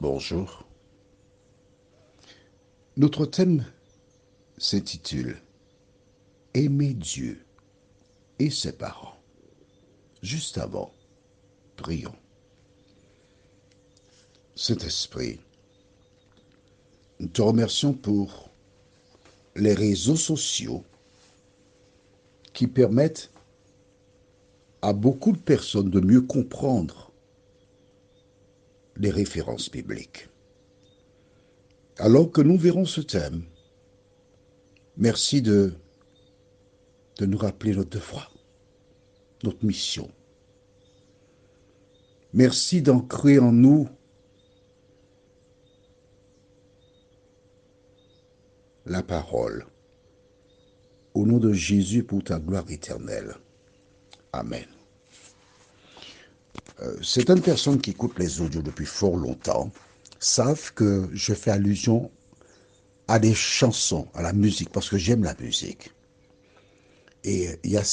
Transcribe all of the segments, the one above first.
Bonjour. Notre thème s'intitule Aimer Dieu et ses parents. Juste avant, prions. Saint-Esprit, nous te remercions pour les réseaux sociaux qui permettent à beaucoup de personnes de mieux comprendre les références bibliques. Alors que nous verrons ce thème, merci de nous rappeler notre devoir, notre mission. Merci d'ancrer en nous la parole. Au nom de Jésus pour ta gloire éternelle. Amen. Certaines personnes qui écoutent les audios depuis fort longtemps savent que je fais allusion à des chansons, à la musique, parce que j'aime la musique. Et il y a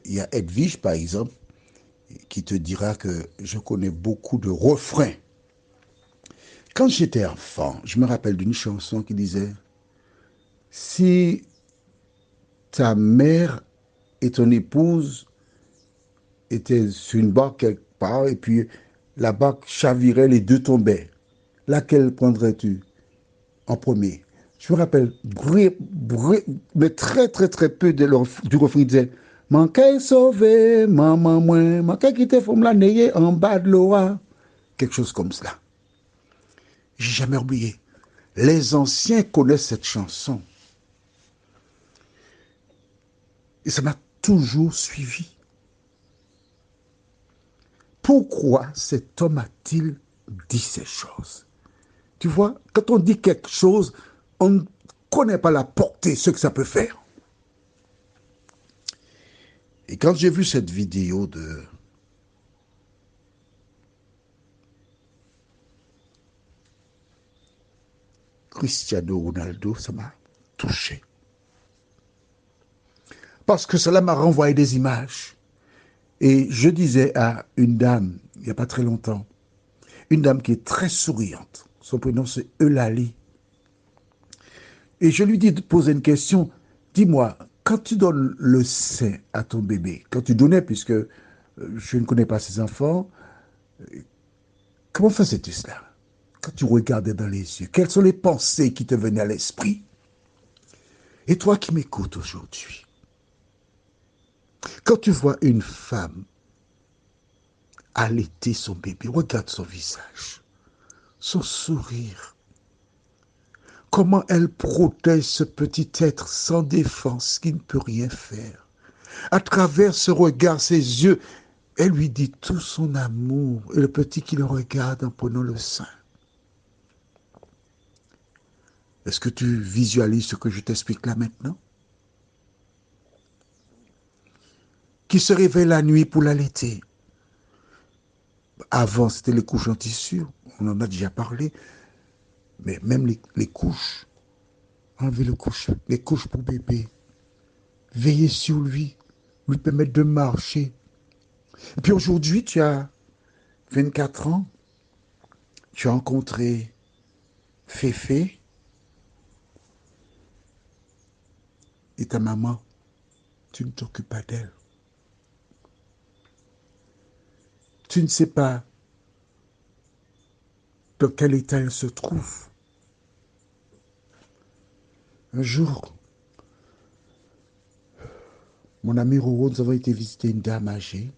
il y a Edwige par exemple, qui te dira que je connais beaucoup de refrains. Quand j'étais enfant, je me rappelle d'une chanson qui disait « Si ta mère et ton épouse étaient sur une barque quelque part et puis la barque chavirait, les deux tombaient, laquelle prendrais-tu en premier ?» Je me rappelle, mais très peu du refrain disait « Manquez sauvé, maman moins, manquez quitter femme la neye en bas de l'eau. » Quelque chose comme cela. J'ai jamais oublié. Les anciens connaissent cette chanson. Et ça m'a toujours suivi. Pourquoi cet homme a-t-il dit ces choses? Tu vois, quand on dit quelque chose, on ne connaît pas la portée, ce que ça peut faire. Et quand j'ai vu cette vidéo de Cristiano Ronaldo, ça m'a touché. Parce que cela m'a renvoyé des images. Et je disais à une dame, il n'y a pas très longtemps, une dame qui est très souriante, son prénom c'est Eulalie. Et je lui dis de poser une question, dis-moi, quand tu donnes le sein à ton bébé, quand tu donnais, puisque je ne connais pas ses enfants, comment faisais-tu cela? Quand tu regardais dans les yeux, quelles sont les pensées qui te venaient à l'esprit? Et toi qui m'écoutes aujourd'hui, quand tu vois une femme allaiter son bébé, regarde son visage, son sourire, comment elle protège ce petit être sans défense qui ne peut rien faire. À travers ce regard, ses yeux, elle lui dit tout son amour et le petit qui le regarde en prenant le sein. Est-ce que tu visualises ce que je t'explique là maintenant? Qui se réveille la nuit pour l'allaiter. Avant, c'était les couches en tissu, on en a déjà parlé, mais même les couches, enlever les couches pour bébé, veiller sur lui permettre de marcher. Et puis aujourd'hui, tu as 24 ans, tu as rencontré Féfé et ta maman, tu ne t'occupes pas d'elle. Tu ne sais pas dans quel état elle se trouve. Un jour, mon ami Roro, nous avons été visiter une dame âgée,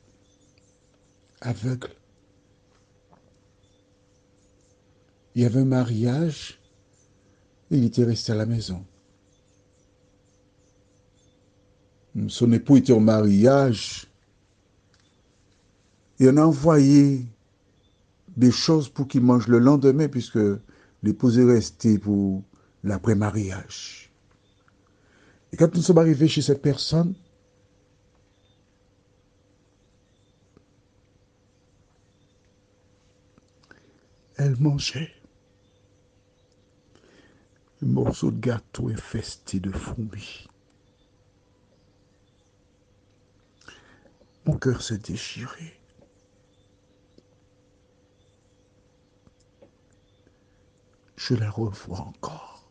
aveugle. Il y avait un mariage, et il était resté à la maison. Son époux était au mariage, et on a envoyé des choses pour qu'il mange le lendemain, puisque l'épouse est restée pour l'après-mariage. Et quand nous sommes arrivés chez cette personne, elle mangeait un morceau de gâteau infesté de fourmis. Mon cœur s'est déchiré. je la revois encore.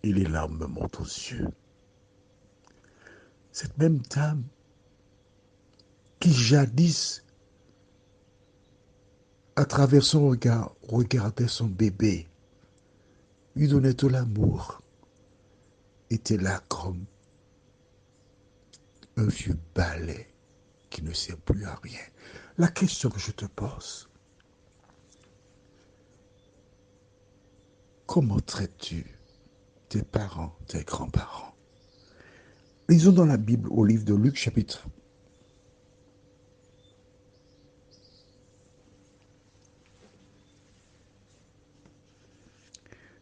Et les larmes me montent aux yeux. Cette même dame qui jadis, à travers son regard, regardait son bébé, lui donnait tout l'amour, était là comme un vieux balai qui ne sert plus à rien. La question que je te pose, comment traites-tu tes parents, tes grands-parents? Lisons dans la Bible au livre de Luc chapitre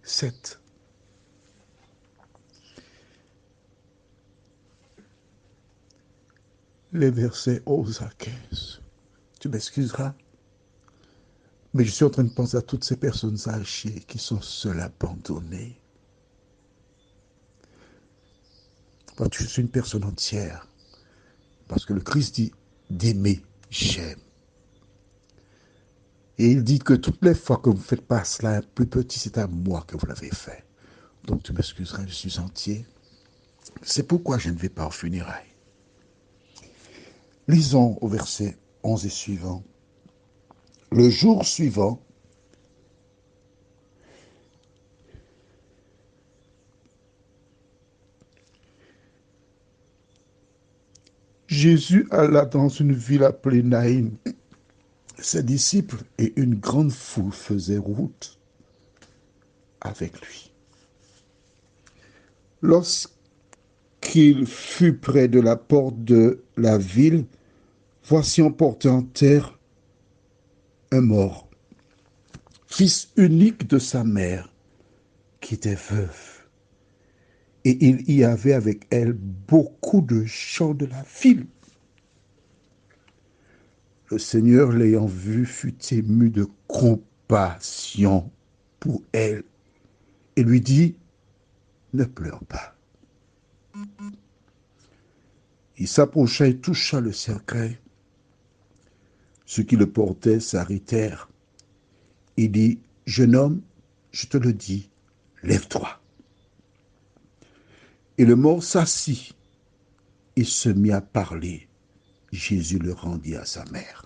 7. Les versets 11 à 15. Tu m'excuseras, mais je suis en train de penser à toutes ces personnes âgées qui sont seules, abandonnées. Je suis une personne entière, parce que le Christ dit d'aimer, j'aime. Et il dit que toutes les fois que vous ne faites pas cela, un plus petit, c'est à moi que vous l'avez fait. Donc tu m'excuseras, je suis entier. C'est pourquoi je ne vais pas aux funérailles. Lisons au verset 11 et suivant. Le jour suivant, Jésus alla dans une ville appelée Naïm. Ses disciples et une grande foule faisaient route avec lui. Lorsqu'il fut près de la porte de la ville, voici on portait en terre un mort, fils unique de sa mère, qui était veuve. Et il y avait avec elle beaucoup de gens de la ville. Le Seigneur, l'ayant vue, fut ému de compassion pour elle et lui dit, ne pleure pas. Il s'approcha et toucha le cercueil. Ceux qui le portaient s'arrêtèrent. Il dit, jeune homme, je te le dis, lève-toi. Et le mort s'assit et se mit à parler. Jésus le rendit à sa mère.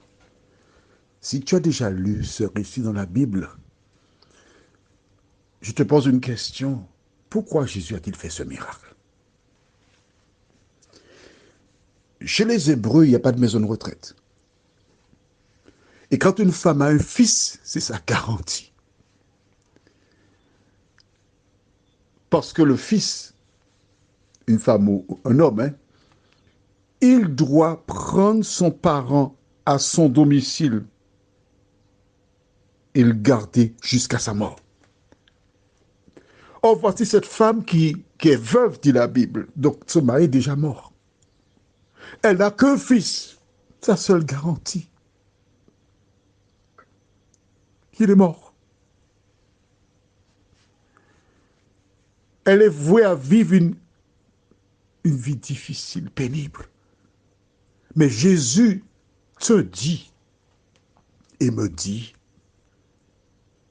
Si tu as déjà lu ce récit dans la Bible, je te pose une question. Pourquoi Jésus a-t-il fait ce miracle? Chez les Hébreux, il n'y a pas de maison de retraite. Et quand une femme a un fils, c'est sa garantie. Parce que le fils, une femme ou un homme, il doit prendre son parent à son domicile et le garder jusqu'à sa mort. Or, voici cette femme qui est veuve, dit la Bible. Donc, son mari est déjà mort. Elle n'a qu'un fils. Sa seule garantie. Il est mort. Elle est vouée à vivre une vie difficile, pénible. Mais Jésus te dit et me dit,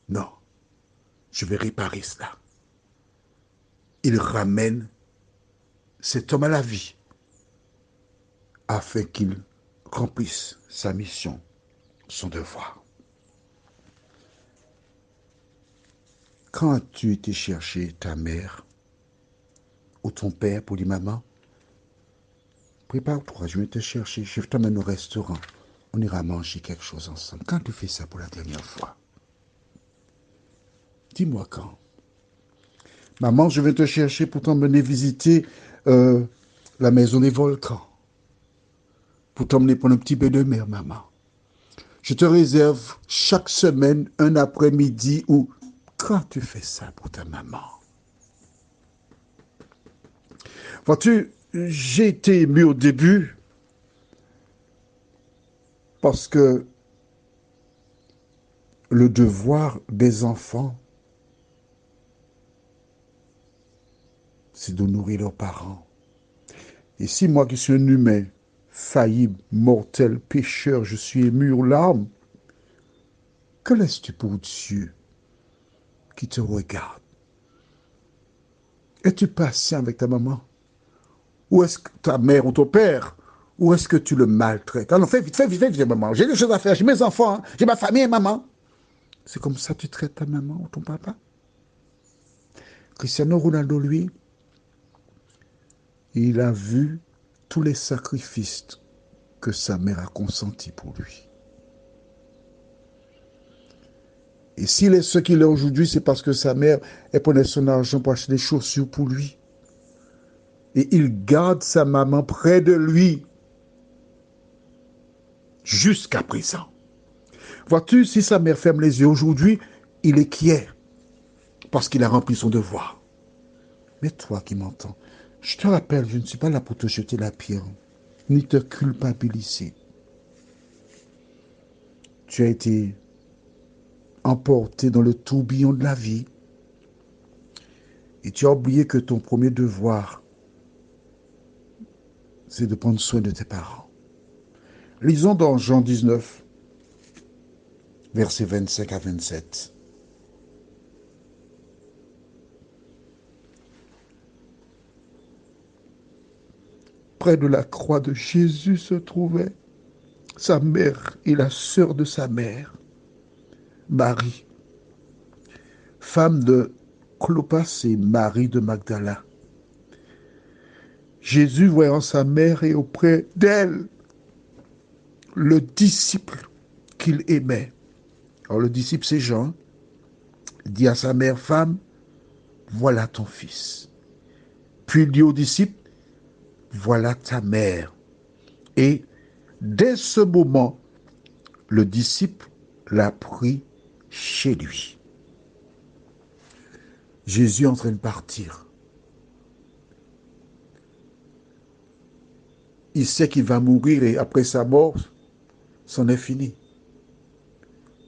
non, je vais réparer cela. Il ramène cet homme à la vie afin qu'il remplisse sa mission, son devoir. Quand as-tu été chercher ta mère ou ton père pour dire, maman, prépare-toi, je vais te chercher, je t'emmène au restaurant, on ira manger quelque chose ensemble. Quand tu fais ça pour la dernière fois, dis-moi quand. Maman, je vais te chercher pour t'emmener visiter la maison des volcans. Pour t'emmener pour un petit bain de mer, maman. Je te réserve chaque semaine un après-midi où, quand tu fais ça pour ta maman. Vois-tu, j'ai été ému au début parce que le devoir des enfants, c'est de nourrir leurs parents. Et si moi qui suis un humain, faillible, mortel, pécheur, je suis ému aux larmes, Que laisses-tu pour Dieu qui te regarde? Es-tu patient avec ta maman? Ou est-ce que ta mère ou ton père? Ou est-ce que tu le maltraites? Alors fais vite, fais vite, fais vite, maman. J'ai des choses à faire, j'ai mes enfants, hein. J'ai ma famille, maman. C'est comme ça que tu traites ta maman ou ton papa? Cristiano Ronaldo, lui, il a vu tous les sacrifices que sa mère a consentis pour lui. Et s'il est ce qu'il est aujourd'hui, c'est parce que sa mère, elle prenait son argent pour acheter des chaussures pour lui. Et il garde sa maman près de lui jusqu'à présent. Vois-tu, si sa mère ferme les yeux aujourd'hui, il est quiet parce qu'il a rempli son devoir. Mais toi qui m'entends, je te rappelle, je ne suis pas là pour te jeter la pierre, ni te culpabiliser. Tu as été emporté dans le tourbillon de la vie et tu as oublié que ton premier devoir, c'est de prendre soin de tes parents. Lisons dans Jean 19, versets 25 à 27. Près de la croix de Jésus se trouvait sa mère et la sœur de sa mère, Marie, femme de Clopas et Marie de Magdala. Jésus, voyant sa mère et auprès d'elle le disciple qu'il aimait. Alors le disciple, c'est Jean, dit à sa mère, femme, voilà ton fils. Puis il dit au disciple, voilà ta mère. Et dès ce moment, le disciple l'a pris chez lui. Jésus est en train de partir. Il sait qu'il va mourir et après sa mort, c'en est fini.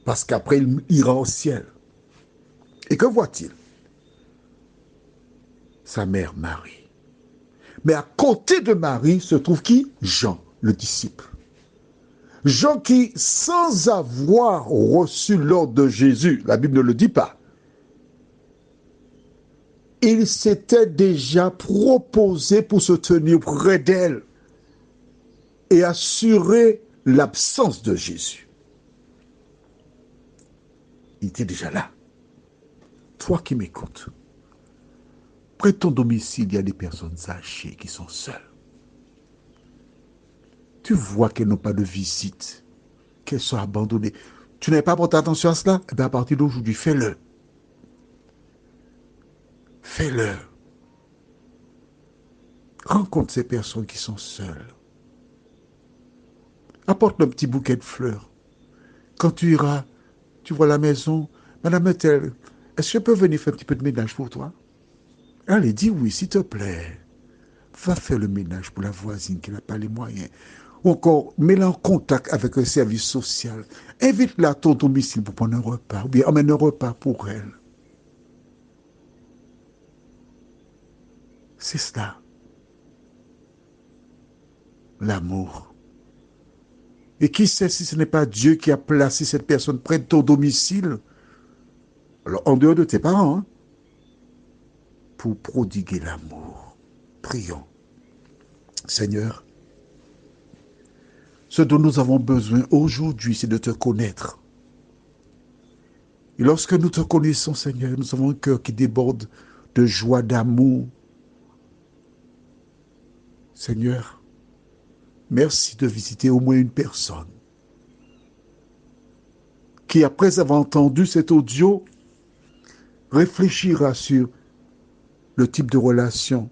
Parce qu'après, il ira au ciel. Et que voit-il? Sa mère Marie. Mais à côté de Marie se trouve qui? Jean, le disciple. Jean qui, sans avoir reçu l'ordre de Jésus, la Bible ne le dit pas, il s'était déjà proposé pour se tenir près d'elle et assurer l'absence de Jésus. Il était déjà là. Toi qui m'écoutes, près de ton domicile, il y a des personnes âgées qui sont seules. Tu vois qu'elles n'ont pas de visite, qu'elles sont abandonnées. Tu n'avais pas porté attention à cela? Eh bien, à partir d'aujourd'hui, fais-le. Fais-le. Rencontre ces personnes qui sont seules. Apporte un petit bouquet de fleurs. Quand tu iras, tu vois la maison, Madame Ethel, est-ce que je peux venir faire un petit peu de ménage pour toi? Allez, dis oui, s'il te plaît. Va faire le ménage pour la voisine qui n'a pas les moyens. Ou encore, mets-la en contact avec un service social. Invite-la à ton domicile pour prendre un repas. Ou bien emmène un repas pour elle. C'est cela. L'amour. Et qui sait si ce n'est pas Dieu qui a placé cette personne près de ton domicile, alors en dehors de tes parents, hein, pour prodiguer l'amour. Prions. Seigneur, ce dont nous avons besoin aujourd'hui, c'est de te connaître. Et lorsque nous te connaissons, Seigneur, nous avons un cœur qui déborde de joie, d'amour. Seigneur, merci de visiter au moins une personne qui, après avoir entendu cet audio, réfléchira sur le type de relation,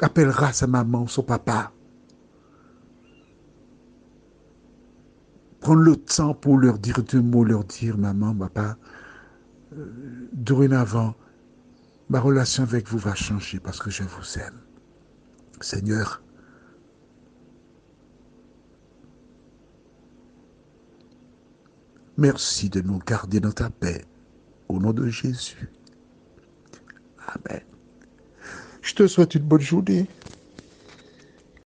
appellera sa maman, son papa, prendre le temps pour leur dire deux mots, leur dire, maman, papa, dorénavant, ma relation avec vous va changer parce que je vous aime. Seigneur, merci de nous garder dans ta paix. Au nom de Jésus. Amen. Je te souhaite une bonne journée.